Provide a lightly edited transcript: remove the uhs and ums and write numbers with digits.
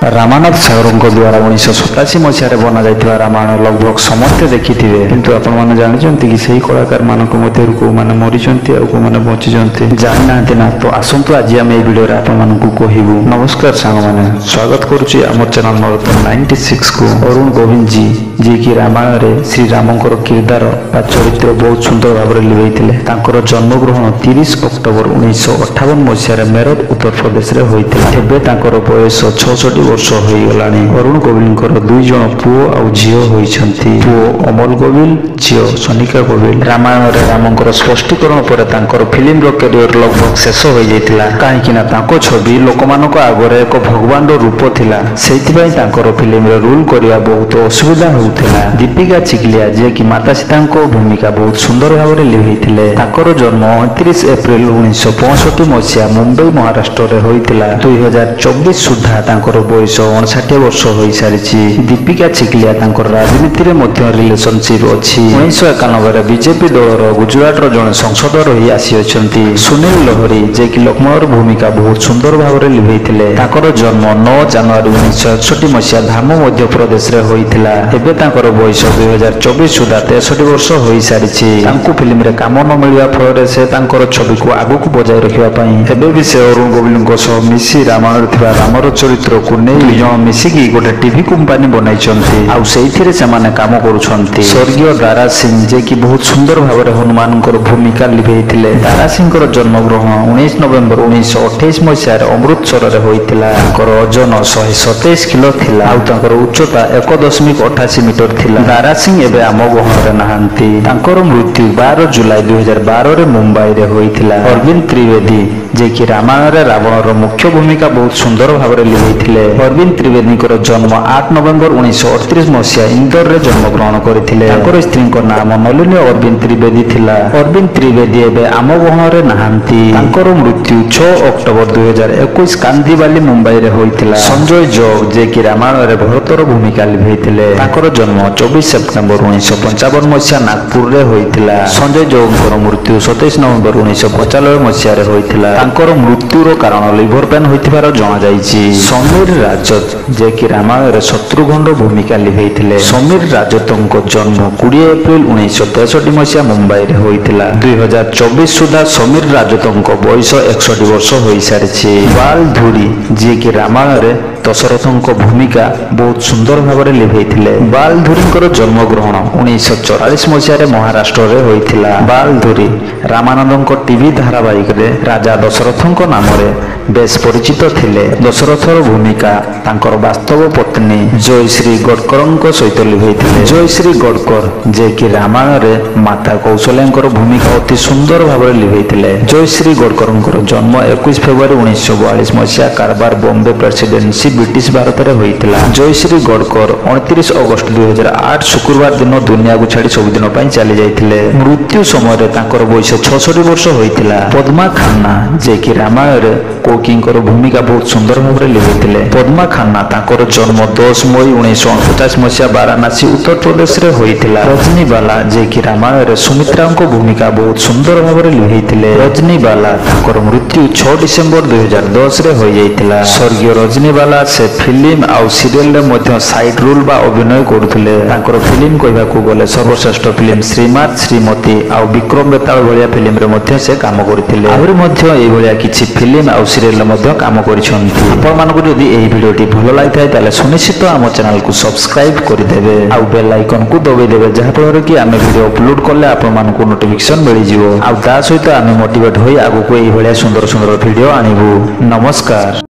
रामानाथ सागरଙ୍କ द्वारा 1987 मसीह बना जाइथिबा रामायण लगभग समस्ते देखिथिबे किंतु आपण माने जानिचंती कि सही कलाकार मानक मध्यरु को माने मरिचंती आ को माने बचिचंती जानि नांती ना तो आसंतु आज हम ए वीडियो रे आपण मानकु कहिबु। नमस्कार सांग माने स्वागत करूची हमर चैनल नरतन 96 को। अरुण गोविंद जी जे कि रामायण रे श्री रामंकर किरदार बा चरित्र बहुत सुंदर भाबरे लिबैथिले। तांकर जन्म ग्रहण 30 अक्टोबर 1958 मसीह रे मेरठ उत्तर प्रदेश रे होइतिला। एबे तांकर बयस 66 वर्ष हो गलानी। अरुण गोविल दुई जन पुओ आ झील होइछंती। पुओ अमल गोविल, झील सोनिका गोविल। रामायण रे रामंकर स्पष्टीकरण पर तांकर फिल्म रो करियर लगभग शेष हो जाइतिला। काहेकि ना तांको छवि लोकमानक आगरे एक भगवान रो रूप थिला। सेथिबाई तांकर फिल्म रे रोल करिया बहुत असुविधा होउथिला। दीपिका चिकलिया जे कि माता सीता को भूमिका बहुत सुंदर भाबरे लिहिथिले। तांकर जन्म 29 एप्रिल 1965 मसीहा मुंबई महाराष्ट्र रे होइतिला। 2024 सुधा तांकर बयस 59 वर्ष हो सारी। दीपिका चिकलिया तांकर राजनीति रे मध्य रिलेशनशिप अछि। 1991 रे बीजेपी दलर गुजरात रो जने संसद रही आसी अछंती। सुनील लहरी जे कि लक्ष्मणर भूमिका बहुत सुंदर भाबरे लिहिथिले। तांकर जन्म 9 जनवरी 1961 मसीहा धाम मध्य प्रदेश रे होइतिला। एबे तांकर बयस 2024 सुधा 63 वर्ष हो सारी। तांको फिल्म रे काम न मिलिया फल रे से तांकर छवि को आगु को बजाय रखिबा पई एबे भी से अरुण गोविलଙ୍କ सह मिसी रामायण थिबा रामर चरित्र को नै जण मिसिकी गोटे टीवी कंपनी बनाइछंती। आउ सेइथिरे सेमाने काम करूछंती। स्वर्गीय दारा सिंह जे कि बहुत सुंदर भाबरे हनुमानकर भूमिका लिबैथिले। दारा सिंहकर जन्म ग्रहण 19 नवेम्बर 1928 मसीहा रे अमृतसर रे होइतिला। तांकर ओजन 127 किलो थिला। आउ तांकर उच्चता 1.88 मीटर थिला। दारा सिंह एबे आम गहण रे नाहंती। तांकर मृत्यु 12 जुलाई 2012 रे मुंबई रे होइतिला। अरविंद त्रिवेदी जे कि रामायण रे रावणर मुख्य भूमिका बहुत सुंदर भाबरे लिबैथिले। अरविंद त्रिवेदी जन्म 8 नवेम्बर 1938 मसीहा इंदौर रे जन्म ग्रहण करथिले। तांकर स्त्री नाम नलिनी अरविंद त्रिवेदी थिला। अरविंद त्रिवेदी एबे आम गहण रे नाहंती। तांकर मृत्यु 6 अक्टोबर 2021 कांदीवाली मुंबई रे होइतिला। संजय जोग जे कि रामायण रे भरतर भूमिका लिबैथिले। तांकर जन्म 24 सेप्टेम्बर 1955 मसीहा नागपुर रे होइतिला। संजय जोगଙ୍କର मृत्यु 27 नवेम्बर 1995 मसीहा रे होइतिला। तांकर मृत्युर कारण लिवर पेन होइतिबार जणा जाईछि। समीर राजत जे कि रामायण रे शत्रुघ्न भूमिका लिबैथिले। समीर राजतଙ୍କ जन्म 20 एप्रिल 1963 मसीहा मुंबई रे होइतिला। 2024 सुधा समीर राजतଙ୍କ बयस 61 वर्ष हो सारी। बाल धुरी जे कि रामायण रे दशरथଙ୍କ भूमिका बहुत सुंदर भाबरे लिबैथिले। बाल धुरीଙ୍କର जन्म ग्रहण 1944 मसीहा रे महाराष्ट्र रे होइतिला। बाल धुरी रामानंदଙ୍କ टीवी धारावाहिक रे राजा दशरथଙ୍କ नाम रे बेस परिचित थिले। दशरथर भूमिका तांकर वास्तव पत्नी जयश्री गडकरଙ୍କ सहित लिबैथिले। जयश्री गडकर जे कि रामायण रे माता कौशल्याଙ୍କର भूमिका अति सुंदर भाबरे लिबैथिले। जयश्री गडकरଙ୍କର जन्म 21 फेब्रुआरी 1942 मसीहा कारबार बॉम्बे प्रेसिडेंसी ब्रिटिश भारत रे होइतिला। जयश्री गडकर 29 अगस्त 2008 शुक्रवार दिन दुनिया को छाड़ी सब दिन पई चली जाइतिले। मृत्यु समय रे तांकर बयस 66 वर्ष होइतिला। पद्मा खन्ना जे कि रामायण रे कोकींकर भूमिका बहुत सुंदर भाबरे लिबैथिले। पद्मा खन्ना तांकर जन्म 10 मई 1949 मसीहा वाराणसी उत्तर प्रदेश रे होइतिला। रजनीबाला जे कि रामायण रे सुमित्राଙ୍କ भूमिका बहुत सुंदर भाबरे लिबैथिले। रजनीबाला तांकर मृत्यु 6 डिसेंबर 2010 रे होई जाइतिला। स्वर्गीय रजनीबाला से फिल्म आउ सीरियल रे मध्य साइड रोल बा अभिनय करथुले। तांकर फिल्म कहबा को गले सर्वश्रेष्ठ फिल्म श्रीमान श्रीमती आउ विक्रम बेताल भलिया फिल्म रे मध्य से काम करथिले। आहुरी मध्य एई भलिया किछि फिल्म आउ सीरियल रे मध्य काम करिसंती। आपण मानको जदि एई भिडियोटी भलो लागिथाय ताले सुनिश्चित हम चैनल को सब्सक्राइब करि देबे आउ बेल आइकन को दबाइ देबे जहा फल कि आमे वीडियो अपलोड करले आपण मानको नोटिफिकेशन मिलि जिवो। आउ ता सहित आमे मोटिवेट होई आगु को एई भलिया सुंदर सुंदर वीडियो आनिबु। नमस्कार।